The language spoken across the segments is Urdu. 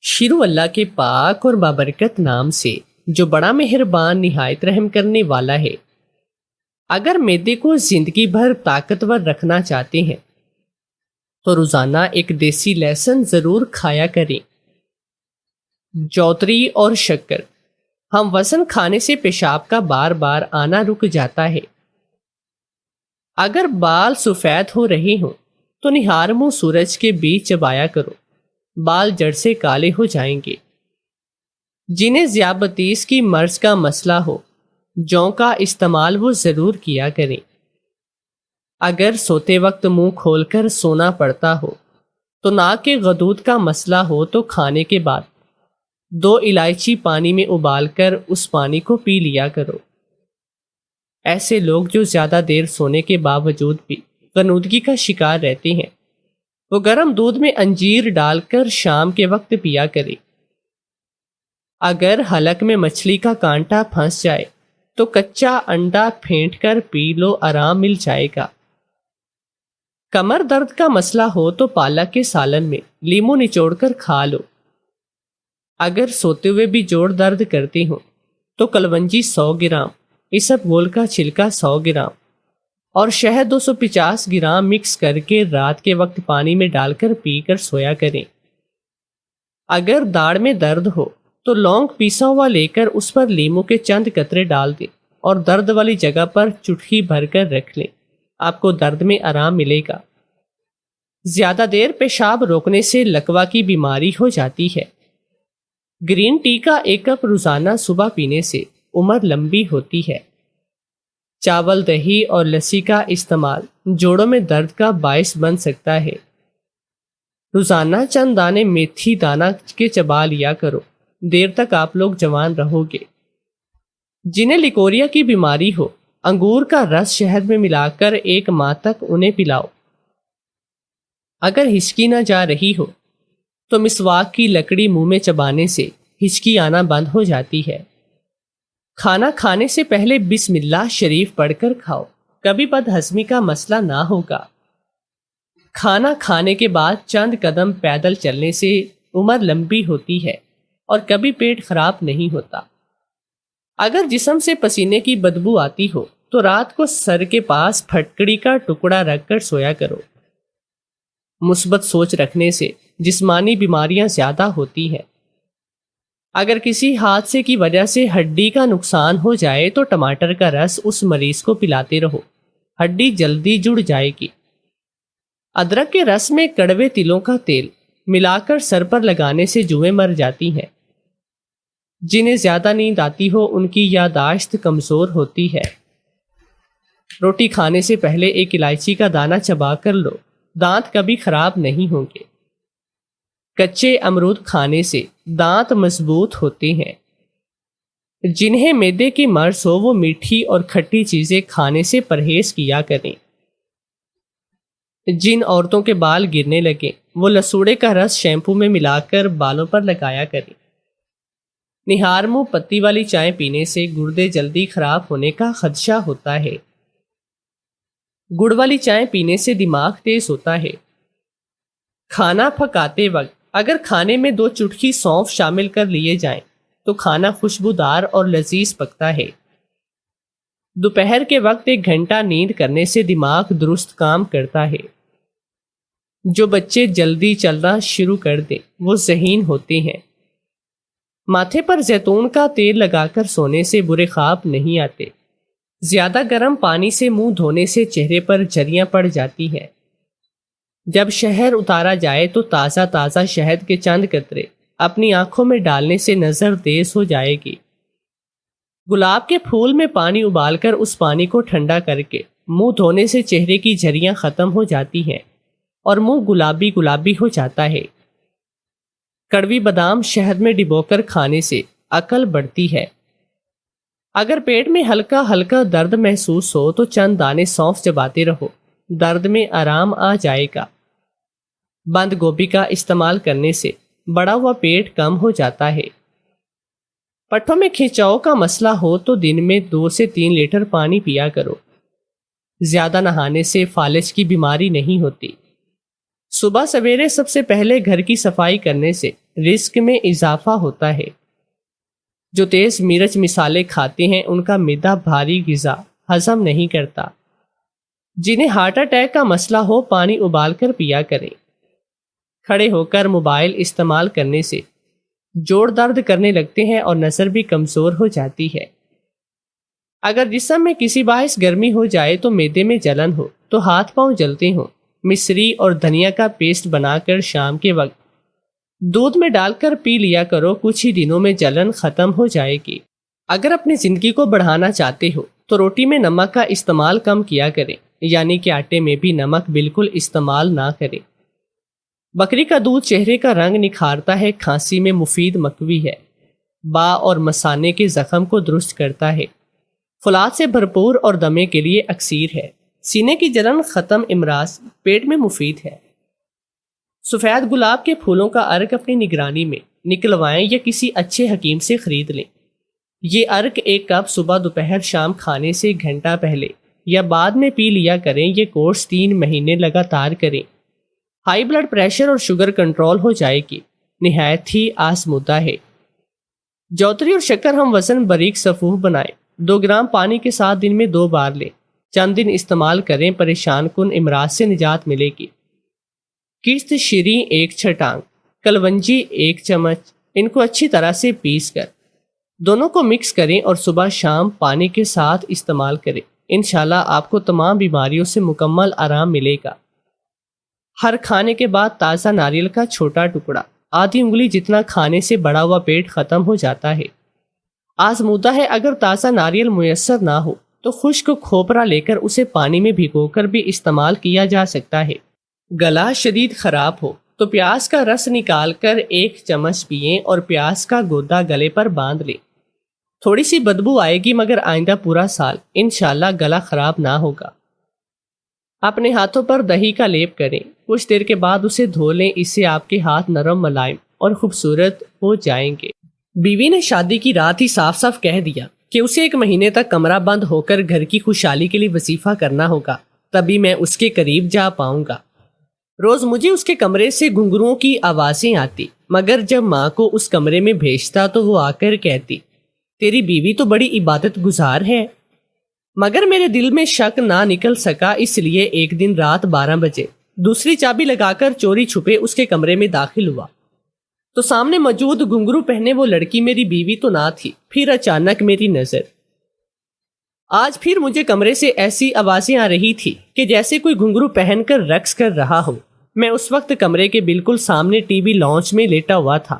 شروع اللہ کے پاک اور بابرکت نام سے جو بڑا مہربان نہایت رحم کرنے والا ہے۔ اگر معدے کو زندگی بھر طاقتور رکھنا چاہتے ہیں تو روزانہ ایک دیسی لہسن ضرور کھایا کریں۔ جوتری اور شکر۔ ہم وزن کھانے سے پیشاب کا بار بار آنا رک جاتا ہے۔ اگر بال سفید ہو رہے ہوں تو نہار منہ سورج کے بیچ چبایا کرو، بال جڑ سے کالے ہو جائیں گے۔ جنہیں ذیابطیس کی مرض کا مسئلہ ہو، جوں کا استعمال وہ ضرور کیا کریں۔ اگر سوتے وقت منہ کھول کر سونا پڑتا ہو تو ناک کے غدود کا مسئلہ ہو تو کھانے کے بعد 2 الائچی پانی میں ابال کر اس پانی کو پی لیا کرو۔ ایسے لوگ جو زیادہ دیر سونے کے باوجود بھی غنودگی کا شکار رہتے ہیں، وہ گرم دودھ میں انجیر ڈال کر شام کے وقت پیا کرے۔ اگر حلق میں مچھلی کا کانٹا پھنس جائے تو کچا انڈا پھینٹ کر پی لو، آرام مل جائے گا۔ کمر درد کا مسئلہ ہو تو پالک کے سالن میں لیمو نچوڑ کر کھا لو۔ اگر سوتے ہوئے بھی جوڑ درد کرتے ہوں تو کلونجی 100 گرام، اسبگول کا چھلکا 100 گرام اور شہد 250 گرام مکس کر کے رات کے وقت پانی میں ڈال کر پی کر سویا کریں۔ اگر داڑھ میں درد ہو تو لونگ پیسا ہوا لے کر اس پر لیمو کے چند قطرے ڈال دیں اور درد والی جگہ پر چٹکی بھر کر رکھ لیں، آپ کو درد میں آرام ملے گا۔ زیادہ دیر پیشاب روکنے سے لکوہ کی بیماری ہو جاتی ہے۔ گرین ٹی کا 1 کپ روزانہ صبح پینے سے عمر لمبی ہوتی ہے۔ چاول، دہی اور لسی کا استعمال جوڑوں میں درد کا باعث بن سکتا ہے۔ روزانہ چند دانے میتھی دانہ کے چبا لیا کرو، دیر تک آپ لوگ جوان رہو گے۔ جنہیں لیکوریا کی بیماری ہو، انگور کا رس شہد میں ملا کر 1 ماہ تک انہیں پلاؤ۔ اگر ہچکی نہ جا رہی ہو تو مسواک کی لکڑی منہ میں چبانے سے ہچکی آنا بند ہو جاتی ہے۔ کھانا کھانے سے پہلے بسم اللہ شریف پڑھ کر کھاؤ، کبھی بد ہضمی کا مسئلہ نہ ہوگا۔ کھانا کھانے کے بعد چند قدم پیدل چلنے سے عمر لمبی ہوتی ہے اور کبھی پیٹ خراب نہیں ہوتا۔ اگر جسم سے پسینے کی بدبو آتی ہو تو رات کو سر کے پاس پھٹکڑی کا ٹکڑا رکھ کر سویا کرو۔ مثبت سوچ رکھنے سے جسمانی بیماریاں زیادہ ہوتی ہیں۔ اگر کسی حادثے کی وجہ سے ہڈی کا نقصان ہو جائے تو ٹماٹر کا رس اس مریض کو پلاتے رہو، ہڈی جلدی جڑ جائے گی۔ ادرک کے رس میں کڑوے تلوں کا تیل ملا کر سر پر لگانے سے جوئیں مر جاتی ہیں۔ جنہیں زیادہ نیند آتی ہو ان کی یادداشت کمزور ہوتی ہے۔ روٹی کھانے سے پہلے 1 الائچی کا دانہ چبا کر لو، دانت کبھی خراب نہیں ہوں گے۔ کچے امرود کھانے سے دانت مضبوط ہوتے ہیں۔ جنہیں معدے کی مرض ہو وہ میٹھی اور کھٹی چیزیں کھانے سے پرہیز کیا کریں۔ جن عورتوں کے بال گرنے لگے وہ لسوڑے کا رس شیمپو میں ملا کر بالوں پر لگایا کریں۔ نہار منہ پتی والی چائے پینے سے گردے جلدی خراب ہونے کا خدشہ ہوتا ہے۔ گڑ والی چائے پینے سے دماغ تیز ہوتا ہے۔ کھانا پکاتے وقت اگر کھانے میں 2 چٹکی سونف شامل کر لیے جائیں تو کھانا خوشبودار اور لذیذ پکتا ہے۔ دوپہر کے وقت 1 گھنٹہ نیند کرنے سے دماغ درست کام کرتا ہے۔ جو بچے جلدی چلنا شروع کر دیں وہ ذہین ہوتے ہیں۔ ماتھے پر زیتون کا تیل لگا کر سونے سے برے خواب نہیں آتے۔ زیادہ گرم پانی سے منہ دھونے سے چہرے پر جریاں پڑ جاتی ہیں۔ جب شہر اتارا جائے تو تازہ شہد کے چند قطرے اپنی آنکھوں میں ڈالنے سے نظر تیز ہو جائے گی۔ گلاب کے پھول میں پانی ابال کر اس پانی کو ٹھنڈا کر کے منہ دھونے سے چہرے کی جھریاں ختم ہو جاتی ہیں اور منہ گلابی گلابی ہو جاتا ہے۔ کڑوی بادام شہد میں ڈبو کر کھانے سے عقل بڑھتی ہے۔ اگر پیٹ میں ہلکا ہلکا درد محسوس ہو تو چند دانے سونف چباتے رہو، درد میں آرام آ جائے گا۔ بند گوبھی کا استعمال کرنے سے بڑا ہوا پیٹ کم ہو جاتا ہے۔ پٹھوں میں کھنچاؤ کا مسئلہ ہو تو دن میں 2 سے 3 لیٹر پانی پیا کرو۔ زیادہ نہانے سے فالج کی بیماری نہیں ہوتی۔ صبح سویرے سب سے پہلے گھر کی صفائی کرنے سے رزق میں اضافہ ہوتا ہے۔ جو تیز مرچ مسالے کھاتے ہیں ان کا معدہ بھاری غذا ہضم نہیں کرتا۔ جنہیں ہارٹ اٹیک کا مسئلہ ہو پانی ابال کر پیا کریں۔ کھڑے ہو کر موبائل استعمال کرنے سے جوڑ درد کرنے لگتے ہیں اور نظر بھی کمزور ہو جاتی ہے۔ اگر جسم میں کسی باعث گرمی ہو جائے تو معدے میں جلن ہو تو ہاتھ پاؤں جلتے ہوں، مصری اور دھنیا کا پیسٹ بنا کر شام کے وقت دودھ میں ڈال کر پی لیا کرو، کچھ ہی دنوں میں جلن ختم ہو جائے گی۔ اگر اپنی زندگی کو بڑھانا چاہتے ہو تو روٹی میں نمک کا استعمال کم کیا کریں، یعنی کہ آٹے میں بھی نمک بالکل استعمال نہ کریں۔ بکری کا دودھ چہرے کا رنگ نکھارتا ہے، کھانسی میں مفید مقوی ہے، با اور مثانے کے زخم کو درست کرتا ہے، فولاد سے بھرپور اور دمے کے لیے اکسیر ہے، سینے کی جلن ختم، امراض پیٹ میں مفید ہے۔ سفید گلاب کے پھولوں کا عرق اپنی نگرانی میں نکلوائیں یا کسی اچھے حکیم سے خرید لیں۔ یہ عرق ایک کپ صبح دوپہر شام کھانے سے گھنٹہ پہلے یا بعد میں پی لیا کریں۔ یہ کورس 3 مہینے لگاتار کریں، ہائی بلڈ پریشر اور شوگر کنٹرول ہو جائے گی۔ نہایت ہی آزمودہ ہے۔ جوتری اور شکر ہم وزن باریک صفوف بنائیں، 2 گرام پانی کے ساتھ دن میں 2 بار لیں، چند دن استعمال کریں، پریشان کن امراض سے نجات ملے گی۔ کشت شیریں 1 چھٹانگ، کلونجی 1 چمچ، ان کو اچھی طرح سے پیس کر دونوں کو مکس کریں اور صبح شام پانی کے ساتھ استعمال کریں۔ انشاءاللہ آپ کو تمام بیماریوں سے مکمل آرام ملے گا۔ ہر کھانے کے بعد تازہ ناریل کا چھوٹا ٹکڑا، آدھی انگلی جتنا کھانے سے بڑا ہوا پیٹ ختم ہو جاتا ہے۔ آزمودہ ہے، اگر تازہ ناریل میسر نہ ہو تو خشک کھوپرا لے کر اسے پانی میں بھگو کر بھی استعمال کیا جا سکتا ہے۔ گلا شدید خراب ہو تو پیاز کا رس نکال کر 1 چمچ پئیں اور پیاز کا گودا گلے پر باندھ لیں۔ تھوڑی سی بدبو آئے گی مگر آئندہ پورا سال انشاءاللہ گلا خراب نہ ہوگا۔ اپنے ہاتھوں پر دہی کا لیپ کریں، کچھ دیر کے بعد اسے دھو لیں، اس سے آپ کے ہاتھ نرم ملائم اور خوبصورت ہو جائیں گے۔ بیوی نے شادی کی رات ہی صاف صاف کہہ دیا کہ اسے 1 مہینے تک کمرہ بند ہو کر گھر کی خوشحالی کے لیے وظیفہ کرنا ہوگا، تبھی میں اس کے قریب جا پاؤں گا۔ روز مجھے اس کے کمرے سے گھنگروؤں کی آوازیں آتی، مگر جب ماں کو اس کمرے میں بھیجتا تو وہ آ کر کہتی، تیری بیوی تو بڑی عبادت گزار ہے۔ مگر میرے دل میں شک نہ نکل سکا، اس لیے ایک دن رات 12 بجے دوسری چابی لگا کر چوری چھپے اس کے کمرے میں داخل ہوا تو سامنے موجود گھنگرو پہنے وہ لڑکی میری بیوی تو نہ تھی۔ پھر اچانک میری نظر آج پھر مجھے کمرے سے ایسی آوازیں آ رہی تھی کہ جیسے کوئی گھنگرو پہن کر رقص کر رہا ہو۔ میں اس وقت کمرے کے بالکل سامنے ٹی وی لانچ میں لیٹا ہوا تھا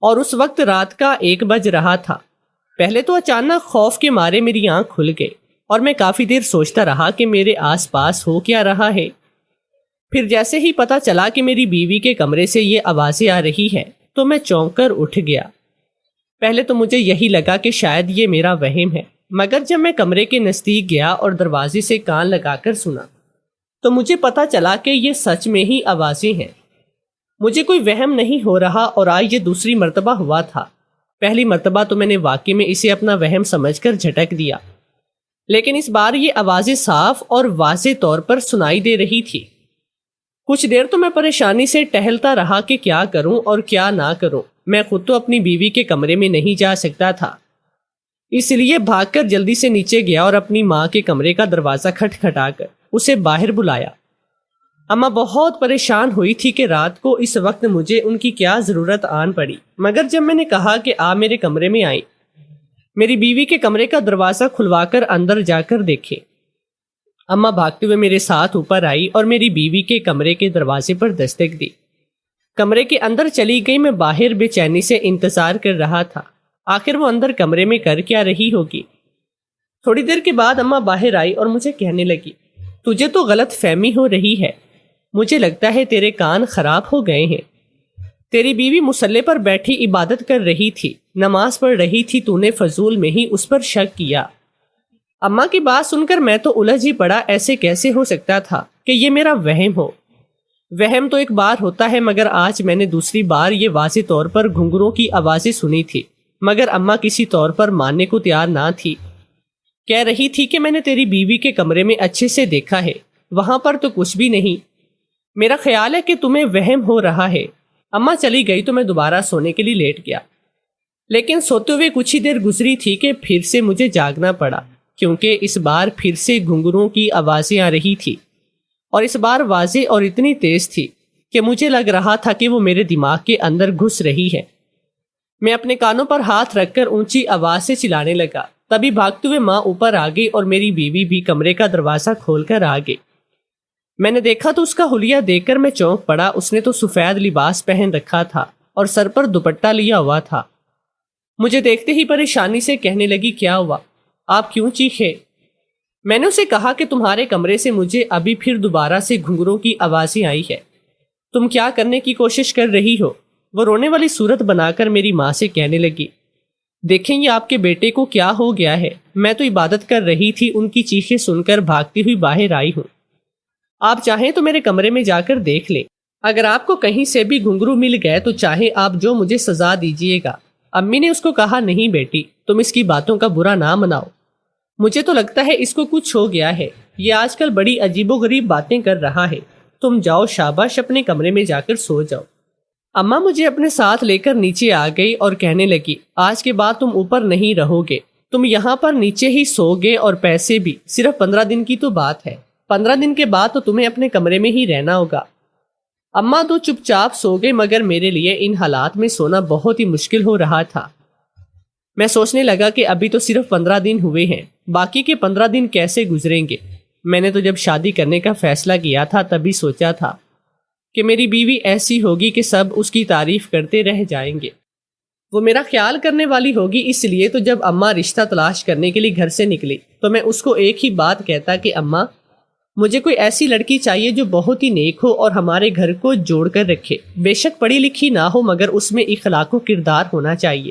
اور اس وقت رات کا 1 بج رہا تھا۔ پہلے تو اچانک خوف کے مارے میری آنکھ کھل گئی اور میں کافی دیر سوچتا رہا کہ میرے آس پاس ہو کیا رہا ہے۔ پھر جیسے ہی پتا چلا کہ میری بیوی کے کمرے سے یہ آوازیں آ رہی ہیں تو میں چونک کر اٹھ گیا۔ پہلے تو مجھے یہی لگا کہ شاید یہ میرا وہم ہے، مگر جب میں کمرے کے نزدیک گیا اور دروازے سے کان لگا کر سنا تو مجھے پتا چلا کہ یہ سچ میں ہی آوازیں ہیں۔ مجھے کوئی وہم نہیں ہو رہا اور آج یہ دوسری مرتبہ ہوا تھا۔ پہلی مرتبہ تو میں نے واقعی میں اسے اپنا وہم سمجھ کر جھٹک دیا، لیکن اس بار یہ آوازیں صاف اور واضح طور پر سنائی دے رہی تھی۔ کچھ دیر تو میں پریشانی سے ٹہلتا رہا کہ کیا کروں اور کیا نہ کروں۔ میں خود تو اپنی بیوی کے کمرے میں نہیں جا سکتا تھا، اس لیے بھاگ کر جلدی سے نیچے گیا اور اپنی ماں کے کمرے کا دروازہ کھٹکھٹا کر اسے باہر بلایا۔ اماں بہت پریشان ہوئی تھی کہ رات کو اس وقت مجھے ان کی کیا ضرورت آن پڑی، مگر جب میں نے کہا کہ آپ میرے کمرے میں آئیں، میری بیوی کے کمرے کا دروازہ کھلوا کر اندر جا کر دیکھے، اماں بھاگتے ہوئے میرے ساتھ اوپر آئی اور میری بیوی کے کمرے کے دروازے پر دستک دی۔ کمرے کے اندر چلی گئی، میں باہر بے چینی سے انتظار کر رہا تھا، آخر وہ اندر کمرے میں کر کیا رہی ہوگی۔ تھوڑی دیر کے بعد اماں باہر آئی اور مجھے کہنے لگی، تجھے تو غلط فہمی ہو رہی ہے، مجھے لگتا ہے تیرے کان خراب ہو گئے ہیں۔ تیری بیوی مصلی پر بیٹھی عبادت کر رہی تھی، نماز پڑھ رہی تھی، تو نے فضول میں ہی اس پر شک کیا۔ اماں کی بات سن کر میں تو الجھ ہی پڑا، ایسے کیسے ہو سکتا تھا کہ یہ میرا وہم ہو؟ وہم تو ایک بار ہوتا ہے، مگر آج میں نے دوسری بار یہ واضح طور پر گھنگروں کی آوازیں سنی تھی، مگر اماں کسی طور پر ماننے کو تیار نہ تھی۔ کہہ رہی تھی کہ میں نے تیری بیوی کے کمرے میں اچھے سے دیکھا ہے، وہاں پر تو کچھ بھی نہیں، میرا خیال ہے کہ تمہیں وہم ہو رہا ہے۔ اماں چلی گئی تو میں دوبارہ سونے کے لیے لیٹ گیا، لیکن سوتے ہوئے کچھ ہی دیر گزری تھی کہ پھر سے مجھے جاگنا پڑا، کیونکہ اس بار پھر سے گھنگروں کی آوازیں آ رہی تھی، اور اس بار واضح اور اتنی تیز تھی کہ مجھے لگ رہا تھا کہ وہ میرے دماغ کے اندر گھس رہی ہے۔ میں اپنے کانوں پر ہاتھ رکھ کر اونچی آواز سے چلانے لگا، تبھی بھاگتے ہوئے ماں اوپر آ گئی اور میری بیوی بھی کمرے کا دروازہ کھول کر آ گئی۔ میں نے دیکھا تو اس کا حلیہ دیکھ کر میں چونک پڑا۔ اس نے تو سفید لباس پہن رکھا تھا اور سر پر دوپٹہ لیا ہوا تھا۔ مجھے دیکھتے ہی پریشانی سے کہنے لگی، کیا ہوا؟ آپ کیوں چیخے؟ میں نے اسے کہا کہ تمہارے کمرے سے مجھے ابھی پھر دوبارہ سے گھنگروں کی آوازیں آئی ہے۔ تم کیا کرنے کی کوشش کر رہی ہو؟ وہ رونے والی صورت بنا کر میری ماں سے کہنے لگی، دیکھیں یہ آپ کے بیٹے کو کیا ہو گیا ہے، میں تو عبادت کر رہی تھی، ان کی چیخیں سن کر بھاگتی ہوئی باہر آئی ہوں۔ آپ چاہیں تو میرے کمرے میں جا کر دیکھ لیں، اگر آپ کو کہیں سے بھی گھنگرو مل گئے تو چاہے آپ جو مجھے سزا دیجیے گا۔ امی نے اس کو کہا، نہیں بیٹی، تم اس کی باتوں کا برا نہ مناؤ، مجھے تو لگتا ہے اس کو کچھ ہو گیا ہے، یہ آج کل بڑی عجیب و غریب باتیں کر رہا ہے، تم جاؤ شاباش اپنے کمرے میں جا کر سو جاؤ۔ اماں مجھے اپنے ساتھ لے کر نیچے آ گئی اور کہنے لگی، آج کے بعد تم اوپر نہیں رہو گے، تم یہاں پر نیچے ہی سو گے، اور پیسے بھی صرف 15 دن کی تو بات ہے، 15 دن کے بعد تو تمہیں اپنے کمرے میں ہی رہنا ہوگا۔ اماں تو چپ چاپ سو گئے، مگر میرے لیے ان حالات میں سونا بہت ہی مشکل ہو رہا تھا۔ میں سوچنے لگا کہ ابھی تو صرف 15 دن ہوئے ہیں، باقی کے 15 دن کیسے گزریں گے؟ میں نے تو جب شادی کرنے کا فیصلہ کیا تھا تبھی سوچا تھا کہ میری بیوی ایسی ہوگی کہ سب اس کی تعریف کرتے رہ جائیں گے، وہ میرا خیال کرنے والی ہوگی۔ اس لیے تو جب اماں رشتہ تلاش کرنے کے لیے گھر سے نکلی تو میں اس کو ایک ہی بات کہتا کہ اماں مجھے کوئی ایسی لڑکی چاہیے جو بہت ہی نیک ہو اور ہمارے گھر کو جوڑ کر رکھے، بے شک پڑھی لکھی نہ ہو مگر اس میں اخلاق و کردار ہونا چاہیے۔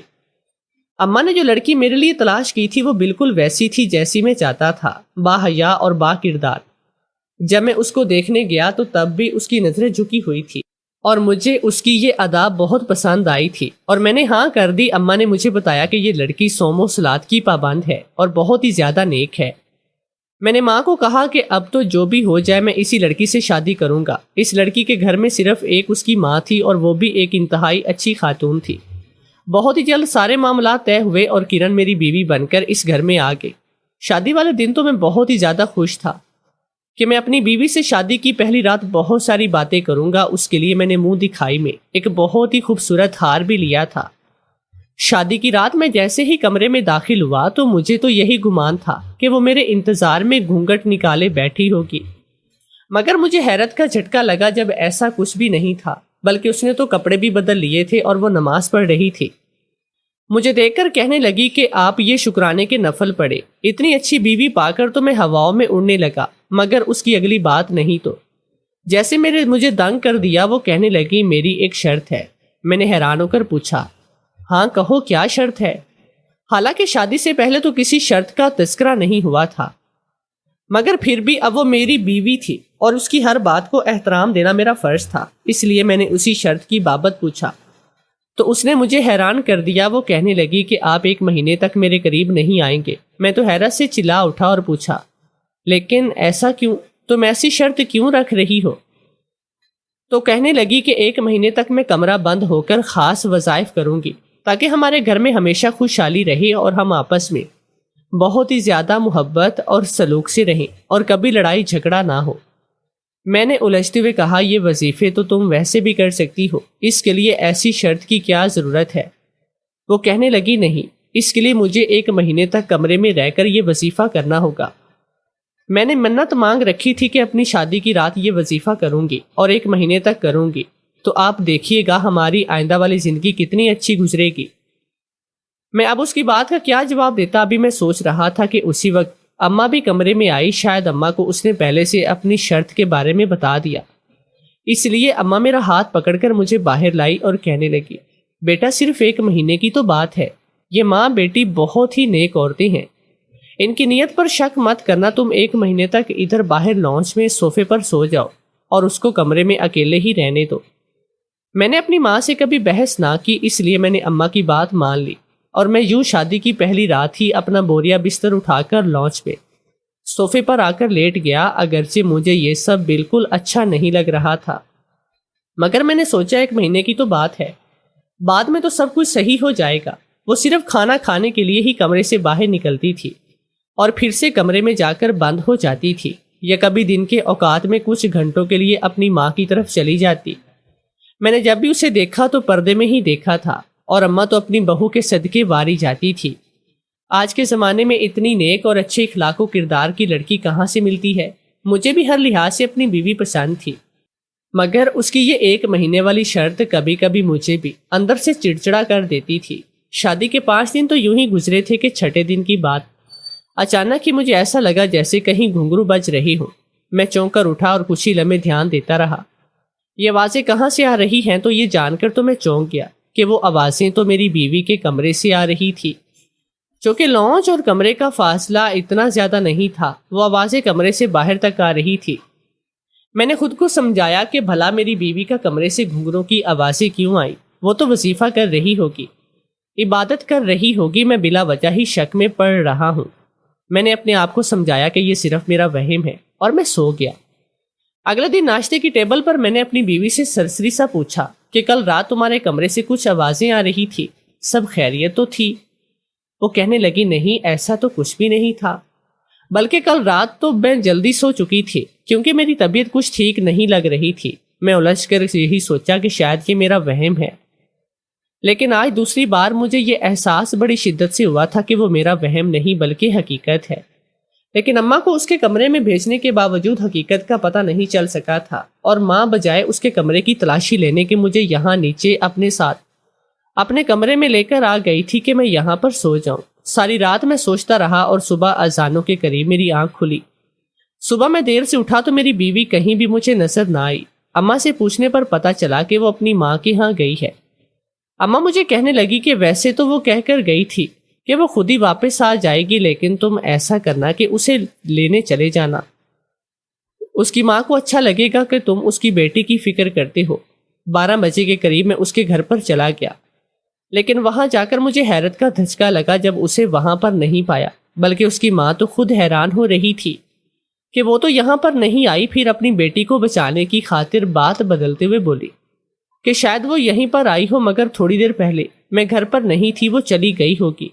اماں نے جو لڑکی میرے لیے تلاش کی تھی وہ بالکل ویسی تھی جیسی میں چاہتا تھا، با حیا اور با کردار۔ جب میں اس کو دیکھنے گیا تو تب بھی اس کی نظریں جھکی ہوئی تھی اور مجھے اس کی یہ ادا بہت پسند آئی تھی اور میں نے ہاں کر دی۔ اماں نے مجھے بتایا کہ یہ لڑکی صوم و صلات کی پابند ہے اور بہت ہی زیادہ نیک ہے۔ میں نے ماں کو کہا کہ اب تو جو بھی ہو جائے میں اسی لڑکی سے شادی کروں گا۔ اس لڑکی کے گھر میں صرف ایک اس کی ماں تھی اور وہ بھی ایک انتہائی اچھی خاتون تھی۔ بہت ہی جلد سارے معاملات طے ہوئے اور کرن میری بیوی بن کر اس گھر میں آ گئی۔ شادی والے دن تو میں بہت ہی زیادہ خوش تھا کہ میں اپنی بیوی سے شادی کی پہلی رات بہت ساری باتیں کروں گا۔ اس کے لیے میں نے منہ دکھائی میں ایک بہت ہی خوبصورت ہار بھی لیا تھا۔ شادی کی رات میں جیسے ہی کمرے میں داخل ہوا تو مجھے تو یہی گمان تھا کہ وہ میرے انتظار میں گھونگھٹ نکالے بیٹھی ہوگی، مگر مجھے حیرت کا جھٹکا لگا جب ایسا کچھ بھی نہیں تھا، بلکہ اس نے تو کپڑے بھی بدل لیے تھے اور وہ نماز پڑھ رہی تھی۔ مجھے دیکھ کر کہنے لگی کہ آپ یہ شکرانے کے نفل پڑھے، اتنی اچھی بیوی پا کر تو میں ہواؤں میں اڑنے لگا، مگر اس کی اگلی بات نہیں تو جیسے مجھے دنگ کر دیا۔ وہ کہنے لگی، میری ایک شرط ہے۔ میں نے حیران ہو کر پوچھا، ہاں کہو کیا شرط ہے؟ حالانکہ شادی سے پہلے تو کسی شرط کا تذکرہ نہیں ہوا تھا، مگر پھر بھی اب وہ میری بیوی تھی اور اس کی ہر بات کو احترام دینا میرا فرض تھا، اس لیے میں نے اسی شرط کی بابت پوچھا تو اس نے مجھے حیران کر دیا۔ وہ کہنے لگی کہ آپ 1 مہینے تک میرے قریب نہیں آئیں گے۔ میں تو حیرت سے چلا اٹھا اور پوچھا، لیکن ایسا کیوں؟ تم ایسی شرط کیوں رکھ رہی ہو؟ تو کہنے لگی کہ 1 مہینے تک میں کمرہ بند ہو کر خاص وظائف کروں گی تاکہ ہمارے گھر میں ہمیشہ خوشحالی رہے اور ہم آپس میں بہت ہی زیادہ محبت اور سلوک سے رہیں اور کبھی لڑائی جھگڑا نہ ہو۔ میں نے الجھتے ہوئے کہا، یہ وظیفے تو تم ویسے بھی کر سکتی ہو، اس کے لیے ایسی شرط کی کیا ضرورت ہے؟ وہ کہنے لگی، نہیں، اس کے لیے مجھے 1 مہینے تک کمرے میں رہ کر یہ وظیفہ کرنا ہوگا۔ میں نے منت مانگ رکھی تھی کہ اپنی شادی کی رات یہ وظیفہ کروں گی اور 1 مہینے تک کروں گی، تو آپ دیکھیے گا ہماری آئندہ والی زندگی کتنی اچھی گزرے گی۔ میں اب اس کی بات کا کیا جواب دیتا، ابھی میں سوچ رہا تھا کہ اسی وقت اماں بھی کمرے میں آئی۔ شاید اماں کو اس نے پہلے سے اپنی شرط کے بارے میں بتا دیا، اس لیے اماں میرا ہاتھ پکڑ کر مجھے باہر لائی اور کہنے لگی، بیٹا صرف 1 مہینے کی تو بات ہے، یہ ماں بیٹی بہت ہی نیک عورتیں ہیں، ان کی نیت پر شک مت کرنا، تم 1 مہینے تک ادھر باہر لانچ میں صوفے پر سو جاؤ اور اس کو کمرے میں اکیلے ہی رہنے دو۔ میں نے اپنی ماں سے کبھی بحث نہ کی، اس لیے میں نے اماں کی بات مان لی اور میں یوں شادی کی پہلی رات ہی اپنا بوریا بستر اٹھا کر لانچ میں صوفے پر آ کر لیٹ گیا، اگرچہ مجھے یہ سب بالکل اچھا نہیں لگ رہا تھا۔ مگر میں نے سوچا 1 مہینے کی تو بات ہے، بعد میں تو سب کچھ صحیح ہو جائے گا۔ وہ صرف کھانا کھانے کے لیے ہی کمرے سے باہر نکلتی تھی اور پھر سے کمرے میں جا کر بند ہو جاتی تھی، یا کبھی دن کے اوقات میں کچھ گھنٹوں کے لیے اپنی ماں کی طرف چلی جاتی۔ میں نے جب بھی اسے دیکھا تو پردے میں ہی دیکھا تھا، اور اماں تو اپنی بہو کے صدقے واری جاتی تھی۔ آج کے زمانے میں اتنی نیک اور اچھے اخلاق و کردار کی لڑکی کہاں سے ملتی ہے؟ مجھے بھی ہر لحاظ سے اپنی بیوی پسند تھی، مگر اس کی یہ 1 مہینے والی شرط کبھی کبھی مجھے بھی اندر سے چڑچڑا کر دیتی تھی۔ شادی کے 5 دن تو یوں ہی گزرے تھے کہ 6 دن کی بات اچانک ہی مجھے ایسا لگا جیسے کہیں گھنگرو بج رہی ہو۔ میں چونک کر اٹھا اور کچھ ہی لمحے دھیان دیتا رہا۔ یہ آوازیں کہاں سے آ رہی ہیں تو یہ جان کر تو میں چونک گیا کہ وہ آوازیں تو میری بیوی کے کمرے سے آ رہی تھی۔ چونکہ لانچ اور کمرے کا فاصلہ اتنا زیادہ نہیں تھا، وہ آوازیں کمرے سے باہر تک آ رہی تھی۔ میں نے خود کو سمجھایا کہ بھلا میری بیوی کا کمرے سے گھنگروں کی آوازیں کیوں آئیں؟ وہ تو وظیفہ کر رہی ہوگی، عبادت کر رہی ہوگی، میں بلا وجہ ہی شک میں پڑ رہا ہوں۔ میں نے اپنے آپ کو سمجھایا کہ یہ صرف میرا وہم ہے، اور میں سو گیا۔ اگلے دن ناشتے کی ٹیبل پر میں نے اپنی بیوی سے سرسری سا پوچھا کہ کل رات تمہارے کمرے سے کچھ آوازیں آ رہی تھی، سب خیریت تو تھی؟ وہ کہنے لگی نہیں، ایسا تو کچھ بھی نہیں تھا، بلکہ کل رات تو میں جلدی سو چکی تھی کیونکہ میری طبیعت کچھ ٹھیک نہیں لگ رہی تھی۔ میں الجھ کر یہی سوچا کہ شاید یہ میرا وہم ہے، لیکن آج دوسری بار مجھے یہ احساس بڑی شدت سے ہوا تھا کہ وہ میرا وہم نہیں بلکہ حقیقت ہے۔ لیکن اماں کو اس کے کمرے میں بھیجنے کے باوجود حقیقت کا پتہ نہیں چل سکا تھا، اور ماں بجائے اس کے کمرے کی تلاشی لینے کے مجھے یہاں نیچے اپنے ساتھ اپنے کمرے میں لے کر آ گئی تھی کہ میں یہاں پر سو جاؤں۔ ساری رات میں سوچتا رہا اور صبح اذانوں کے قریب میری آنکھ کھلی۔ صبح میں دیر سے اٹھا تو میری بیوی کہیں بھی مجھے نظر نہ آئی۔ اماں سے پوچھنے پر پتہ چلا کہ وہ اپنی ماں کے ہاں گئی ہے۔ اماں مجھے کہنے لگی کہ ویسے تو وہ کہہ کر گئی تھی کہ وہ خود ہی واپس آ جائے گی، لیکن تم ایسا کرنا کہ اسے لینے چلے جانا۔ اس کی ماں کو اچھا لگے گا کہ تم اس کی بیٹی کی فکر کرتے ہو۔ 12 بجے کے قریب میں اس کے گھر پر چلا گیا، لیکن وہاں جا کر مجھے حیرت کا دھچکا لگا جب اسے وہاں پر نہیں پایا، بلکہ اس کی ماں تو خود حیران ہو رہی تھی کہ وہ تو یہاں پر نہیں آئی۔ پھر اپنی بیٹی کو بچانے کی خاطر بات بدلتے ہوئے بولی کہ شاید وہ یہیں پر آئی ہو، مگر تھوڑی دیر پہلے میں گھر پر نہیں تھی، وہ چلی گئی ہوگی۔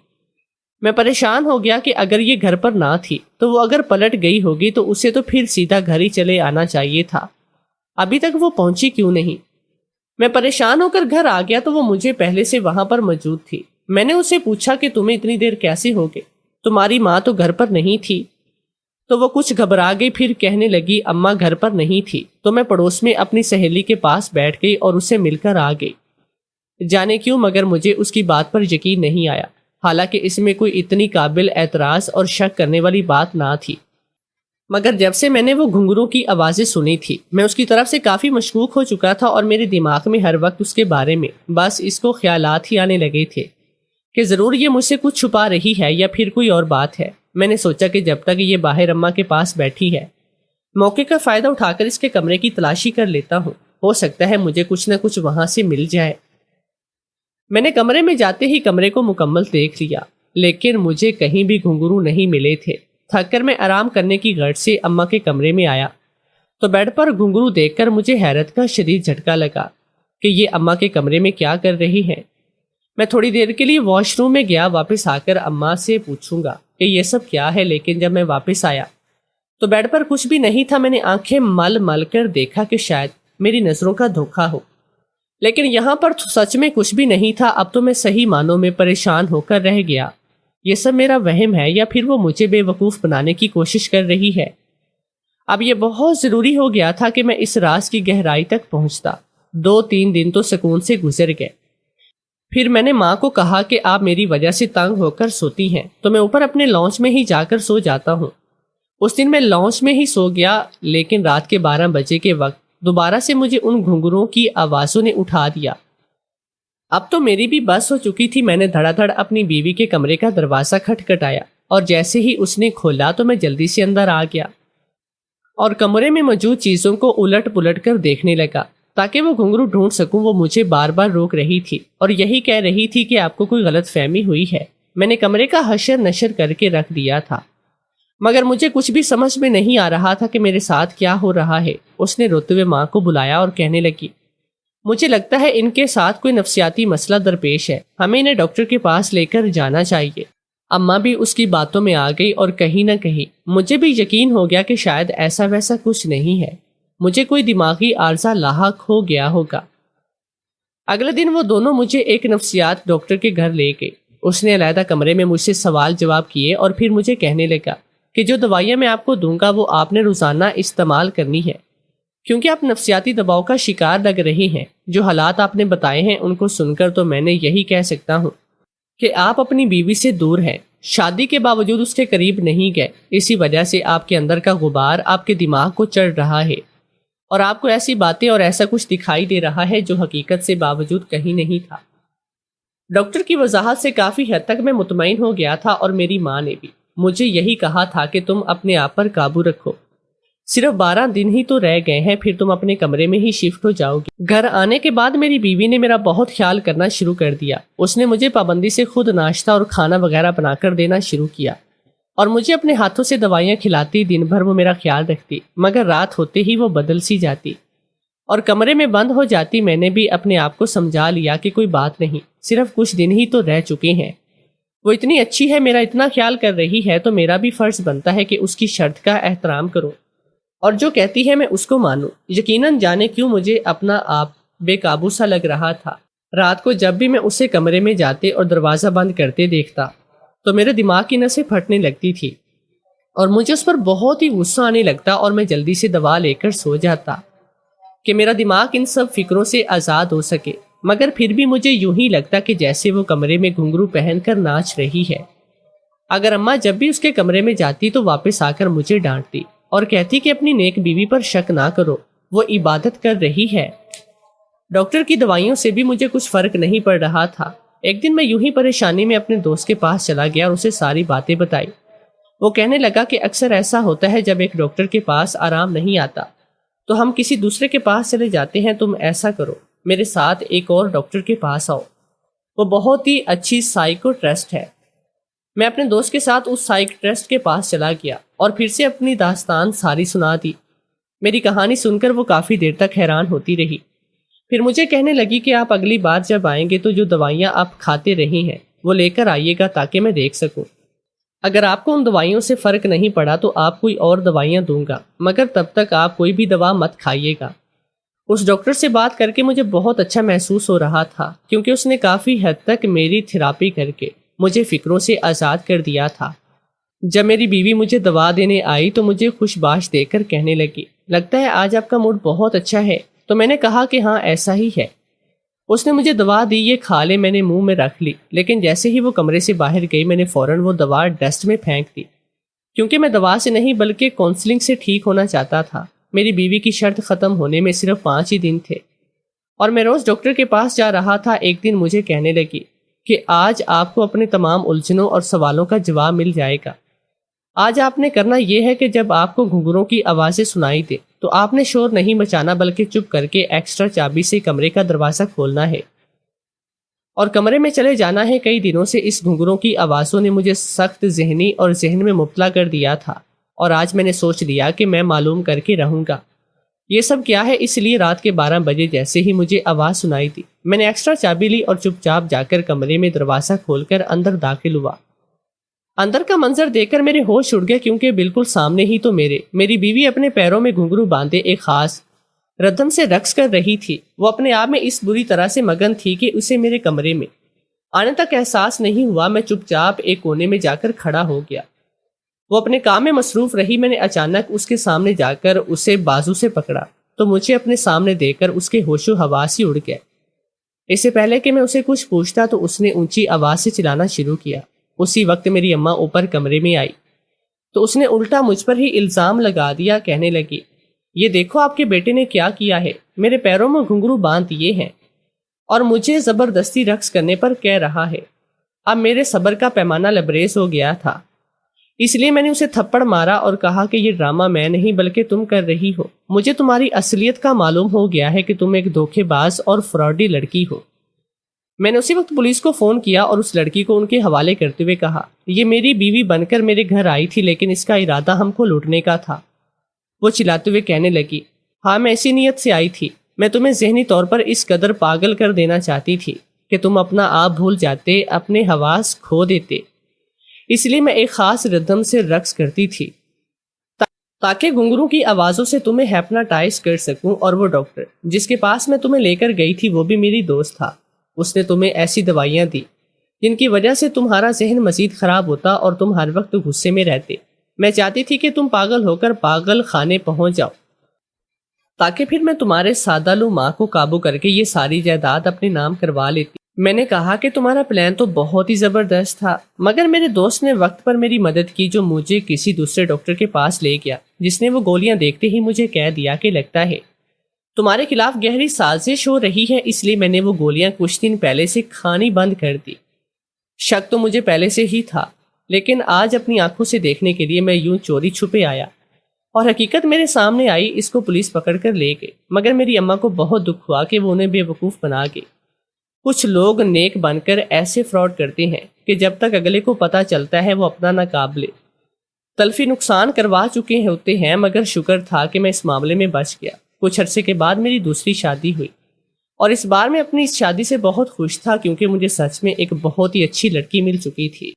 میں پریشان ہو گیا کہ اگر یہ گھر پر نہ تھی تو وہ اگر پلٹ گئی ہوگی تو اسے تو پھر سیدھا گھر ہی چلے آنا چاہیے تھا، ابھی تک وہ پہنچی کیوں نہیں؟ میں پریشان ہو کر گھر آ گیا تو وہ مجھے پہلے سے وہاں پر موجود تھی۔ میں نے اسے پوچھا کہ تمہیں اتنی دیر کیسے ہو گئے؟ تمہاری ماں تو گھر پر نہیں تھی؟ تو وہ کچھ گھبرا گئی، پھر کہنے لگی اماں گھر پر نہیں تھی تو میں پڑوس میں اپنی سہیلی کے پاس بیٹھ گئی اور اسے مل کر آ گئی۔ جانے کیوں مگر مجھے اس کی بات پر یقین نہیں آیا، حالانکہ اس میں کوئی اتنی قابل اعتراض اور شک کرنے والی بات نہ تھی۔ مگر جب سے میں نے وہ گھنگروں کی آوازیں سنی تھی میں اس کی طرف سے کافی مشکوک ہو چکا تھا، اور میرے دماغ میں ہر وقت اس کے بارے میں بس اس کو خیالات ہی آنے لگے تھے کہ ضرور یہ مجھ سے کچھ چھپا رہی ہے یا پھر کوئی اور بات ہے۔ میں نے سوچا کہ جب تک یہ باہر اماں کے پاس بیٹھی ہے، موقع کا فائدہ اٹھا کر اس کے کمرے کی تلاشی کر لیتا ہوں، ہو سکتا ہے مجھے کچھ نہ کچھ وہاں سے مل جائے۔ میں نے کمرے میں جاتے ہی کمرے کو مکمل دیکھ لیا، لیکن مجھے کہیں بھی گھنگرو نہیں ملے تھے۔ تھک کر میں آرام کرنے کی غرض سے اماں کے کمرے میں آیا تو بیڈ پر گھنگرو دیکھ کر مجھے حیرت کا شدید جھٹکا لگا کہ یہ اماں کے کمرے میں کیا کر رہی ہے۔ میں تھوڑی دیر کے لیے واش روم میں گیا، واپس آ کر اماں سے پوچھوں گا کہ یہ سب کیا ہے، لیکن جب میں واپس آیا تو بیڈ پر کچھ بھی نہیں تھا۔ میں نے آنکھیں مل مل کر دیکھا کہ شاید میری نظروں کا دھوکہ ہو، لیکن یہاں پر سچ میں کچھ بھی نہیں تھا۔ اب تو میں صحیح معنوں میں پریشان ہو کر رہ گیا۔ یہ سب میرا وہم ہے یا پھر وہ مجھے بے وقوف بنانے کی کوشش کر رہی ہے؟ اب یہ بہت ضروری ہو گیا تھا کہ میں اس راز کی گہرائی تک پہنچتا۔ 2-3 دن تو سکون سے گزر گئے۔ پھر میں نے ماں کو کہا کہ آپ میری وجہ سے تنگ ہو کر سوتی ہیں تو میں اوپر اپنے لانچ میں ہی جا کر سو جاتا ہوں۔ اس دن میں لانچ میں ہی سو گیا، لیکن رات کے 12 بجے کے وقت دوبارہ سے مجھے ان گھنگروں کی آوازوں نے اٹھا دیا۔ اب تو میری بھی بس ہو چکی تھی۔ میں نے دھڑا دھڑ اپنی بیوی کے کمرے کا دروازہ کھٹکھٹایا، اور جیسے ہی اس نے کھولا تو میں جلدی سے اندر آ گیا اور کمرے میں موجود چیزوں کو الٹ پلٹ کر دیکھنے لگا تاکہ وہ گھنگرو ڈھونڈ سکوں۔ وہ مجھے بار بار روک رہی تھی اور یہی کہہ رہی تھی کہ آپ کو کوئی غلط فہمی ہوئی ہے۔ میں نے کمرے کا حشر نشر کر کے رکھ دیا تھا، مگر مجھے کچھ بھی سمجھ میں نہیں آ رہا تھا کہ میرے ساتھ کیا ہو رہا ہے۔ اس نے روتے ہوئے ماں کو بلایا اور کہنے لگی مجھے لگتا ہے ان کے ساتھ کوئی نفسیاتی مسئلہ درپیش ہے، ہمیں انہیں ڈاکٹر کے پاس لے کر جانا چاہیے۔ اماں بھی اس کی باتوں میں آ گئی اور کہیں نہ کہیں مجھے بھی یقین ہو گیا کہ شاید ایسا ویسا کچھ نہیں ہے، مجھے کوئی دماغی عارضہ لاحق ہو گیا ہوگا۔ اگلے دن وہ دونوں مجھے ایک نفسیات ڈاکٹر کے گھر لے گئے۔ اس نے علیحدہ کمرے میں مجھ سے سوال جواب کیے اور پھر مجھے کہنے لگا کہ جو دوائیاں میں آپ کو دوں گا وہ آپ نے روزانہ استعمال کرنی ہے، کیونکہ آپ نفسیاتی دباؤ کا شکار لگ رہے ہیں۔ جو حالات آپ نے بتائے ہیں ان کو سن کر تو میں نے یہی کہہ سکتا ہوں کہ آپ اپنی بیوی سے دور ہیں، شادی کے باوجود اس کے قریب نہیں گئے، اسی وجہ سے آپ کے اندر کا غبار آپ کے دماغ کو چڑھ رہا ہے اور آپ کو ایسی باتیں اور ایسا کچھ دکھائی دے رہا ہے جو حقیقت سے باوجود کہیں نہیں تھا۔ ڈاکٹر کی وضاحت سے کافی حد تک میں مطمئن ہو گیا تھا اور میری ماں نے بھی مجھے یہی کہا تھا کہ تم اپنے آپ پر قابو رکھو، صرف 12 دن ہی تو رہ گئے ہیں، پھر تم اپنے کمرے میں ہی شفٹ ہو جاؤ گی۔ گھر آنے کے بعد میری بیوی نے میرا بہت خیال کرنا شروع کر دیا۔ اس نے مجھے پابندی سے خود ناشتہ اور کھانا وغیرہ بنا کر دینا شروع کیا اور مجھے اپنے ہاتھوں سے دوائیاں کھلاتی، دن بھر وہ میرا خیال رکھتی، مگر رات ہوتے ہی وہ بدل سی جاتی اور کمرے میں بند ہو جاتی۔ میں نے بھی اپنے آپ کو سمجھا لیا کہ کوئی بات نہیں، صرف کچھ دن ہی تو رہ چکے ہیں، وہ اتنی اچھی ہے، میرا اتنا خیال کر رہی ہے تو میرا بھی فرض بنتا ہے کہ اس کی شرط کا احترام کروں اور جو کہتی ہے میں اس کو مانوں۔ یقیناً جانے کیوں مجھے اپنا آپ بے قابو سا لگ رہا تھا۔ رات کو جب بھی میں اسے کمرے میں جاتے اور دروازہ بند کرتے دیکھتا تو میرے دماغ کی نسیں پھٹنے لگتی تھی اور مجھے اس پر بہت ہی غصہ آنے لگتا اور میں جلدی سے دوا لے کر سو جاتا کہ میرا دماغ ان سب فکروں سے آزاد ہو سکے، مگر پھر بھی مجھے یوں ہی لگتا کہ جیسے وہ کمرے میں گھنگرو پہن کر ناچ رہی ہے۔ اگر اماں جب بھی اس کے کمرے میں جاتی تو واپس آ کر مجھے ڈانٹتی اور کہتی کہ اپنی نیک بیوی پر شک نہ کرو، وہ عبادت کر رہی ہے۔ ڈاکٹر کی دوائیوں سے بھی مجھے کچھ فرق نہیں پڑ رہا تھا۔ ایک دن میں یوں ہی پریشانی میں اپنے دوست کے پاس چلا گیا اور اسے ساری باتیں بتائی۔ وہ کہنے لگا کہ اکثر ایسا ہوتا ہے جب ایک ڈاکٹر کے پاس آرام نہیں آتا تو ہم کسی دوسرے کے پاس چلے جاتے ہیں، تم ایسا کرو، میرے ساتھ ایک اور ڈاکٹر کے پاس آؤ، وہ بہت ہی اچھی سائیکوٹرسٹ ہے۔ میں اپنے دوست کے ساتھ اس سائیکٹرسٹ کے پاس چلا گیا اور پھر سے اپنی داستان ساری سنا دی۔ میری کہانی سن کر وہ کافی دیر تک حیران ہوتی رہی، پھر مجھے کہنے لگی کہ آپ اگلی بار جب آئیں گے تو جو دوائیاں آپ کھاتے رہے ہیں وہ لے کر آئیے گا تاکہ میں دیکھ سکوں۔ اگر آپ کو ان دوائیوں سے فرق نہیں پڑا تو آپ کوئی اور دوائیاں دوں گا، مگر تب تک آپ کوئی بھی دوا مت کھائیے گا۔ اس ڈاکٹر سے بات کر کے مجھے بہت اچھا محسوس ہو رہا تھا کیونکہ اس نے کافی حد تک میری تھراپی کر کے مجھے فکروں سے آزاد کر دیا تھا۔ جب میری بیوی مجھے دوا دینے آئی تو مجھے خوش باش دے کر کہنے لگی، لگتا ہے آج آپ کا موڈ بہت اچھا ہے، تو میں نے کہا کہ ہاں ایسا ہی ہے۔ اس نے مجھے دوا دی، یہ کھا لے، میں نے منہ میں رکھ لی، لیکن جیسے ہی وہ کمرے سے باہر گئی میں نے فوراً وہ دوا ڈسٹ میں پھینک دی، کیونکہ میں دوا سے نہیں بلکہ کونسلنگ سے ٹھیک ہونا چاہتا تھا۔ میری بیوی کی شرط ختم ہونے میں صرف 5 ہی دن تھے اور میں روز ڈاکٹر کے پاس جا رہا تھا۔ ایک دن مجھے کہنے لگی کہ آج آپ کو اپنے تمام الجھنوں اور سوالوں کا جواب مل جائے گا۔ آج آپ نے کرنا یہ ہے کہ جب آپ کو گھنگروں کی آوازیں سنائی دے تو آپ نے شور نہیں مچانا بلکہ چپ کر کے ایکسٹرا چابی سے کمرے کا دروازہ کھولنا ہے اور کمرے میں چلے جانا ہے۔ کئی دنوں سے اس گھنگروں کی آوازوں نے مجھے سخت ذہنی اور ذہن میں مبتلا کر دیا تھا اور آج میں نے سوچ لیا کہ میں معلوم کر کے رہوں گا یہ سب کیا ہے۔ اس لیے رات کے 12 بجے جیسے ہی مجھے آواز سنائی دی میں نے ایکسٹرا چابی لی اور چپ چاپ جا کر کمرے میں دروازہ کھول کر اندر داخل ہوا۔ اندر کا منظر دیکھ کر میرے ہوش اڑ گئے کیونکہ بالکل سامنے ہی تو میری بیوی اپنے پیروں میں گھنگرو باندھے ایک خاص ردم سے رقص کر رہی تھی۔ وہ اپنے آپ میں اس بری طرح سے مگن تھی کہ اسے میرے کمرے میں آنے تک احساس نہیں ہوا۔ میں چپ چاپ ایک کونے میں جا کر کھڑا ہو گیا، وہ اپنے کام میں مصروف رہی۔ میں نے اچانک اس کے سامنے جا کر اسے بازو سے پکڑا تو مجھے اپنے سامنے دیکھ کر اس کے ہوش و حواس ہی اڑ گئے۔ اس سے پہلے کہ میں اسے کچھ پوچھتا تو اس نے اونچی آواز سے چلانا شروع کیا۔ اسی وقت میری اماں اوپر کمرے میں آئی تو اس نے الٹا مجھ پر ہی الزام لگا دیا، کہنے لگی، یہ دیکھو آپ کے بیٹے نے کیا کیا ہے، میرے پیروں میں گھنگرو باندھ دیے ہیں اور مجھے زبردستی رقص کرنے پر کہہ رہا ہے۔ اب میرے صبر کا پیمانہ لبریز ہو گیا تھا، اس لیے میں نے اسے تھپڑ مارا اور کہا کہ یہ ڈرامہ میں نہیں بلکہ تم کر رہی ہو۔ مجھے تمہاری اصلیت کا معلوم ہو گیا ہے کہ تم ایک دھوکے باز اور فراڈی لڑکی ہو۔ میں نے اسی وقت پولیس کو فون کیا اور اس لڑکی کو ان کے حوالے کرتے ہوئے کہا، یہ میری بیوی بن کر میرے گھر آئی تھی لیکن اس کا ارادہ ہم کو لوٹنے کا تھا۔ وہ چلاتے ہوئے کہنے لگی، ہاں میں اسی نیت سے آئی تھی، میں تمہیں ذہنی طور پر اس قدر پاگل کر دینا چاہتی تھی کہ تم اپنا آپ بھول جاتے، اپنے حواس کھو دیتے۔ اس لیے میں ایک خاص ردم سے رقص کرتی تھی تاکہ گھنگرو کی آوازوں سے تمہیں ہیپناٹائز کر سکوں، اور وہ ڈاکٹر جس کے پاس میں تمہیں لے کر گئی تھی وہ بھی میری دوست تھا۔ اس نے تمہیں ایسی دوائیاں دی جن کی وجہ سے تمہارا ذہن مزید خراب ہوتا اور تم ہر وقت غصے میں رہتے۔ میں چاہتی تھی کہ تم پاگل ہو کر پاگل خانے پہنچ جاؤ تاکہ پھر میں تمہارے سادالو ماں کو قابو کر کے یہ ساری جائیداد اپنے نام کروا لیتی۔ میں نے کہا کہ تمہارا پلان تو بہت ہی زبردست تھا، مگر میرے دوست نے وقت پر میری مدد کی جو مجھے کسی دوسرے ڈاکٹر کے پاس لے گیا، جس نے وہ گولیاں دیکھتے ہی مجھے کہہ دیا کہ لگتا ہے تمہارے خلاف گہری سازش ہو رہی ہے، اس لیے میں نے وہ گولیاں کچھ دن پہلے سے کھانی بند کر دی۔ شک تو مجھے پہلے سے ہی تھا، لیکن آج اپنی آنکھوں سے دیکھنے کے لیے میں یوں چوری چھپے آیا اور حقیقت میرے سامنے آئی۔ اس کو پولیس پکڑ کر لے گئے، مگر میری اماں کو بہت دکھ ہوا کہ وہ انہیں بے وقوف بنا گئے۔ کچھ لوگ نیک بن کر ایسے فراڈ کرتے ہیں کہ جب تک اگلے کو پتہ چلتا ہے وہ اپنا ناقابل تلفی نقصان کروا چکے ہوتے ہیں، مگر شکر تھا کہ میں اس معاملے میں بچ گیا۔ کچھ عرصے کے بعد میری دوسری شادی ہوئی اور اس بار میں اپنی اس شادی سے بہت خوش تھا کیونکہ مجھے سچ میں ایک بہت ہی اچھی لڑکی مل چکی تھی۔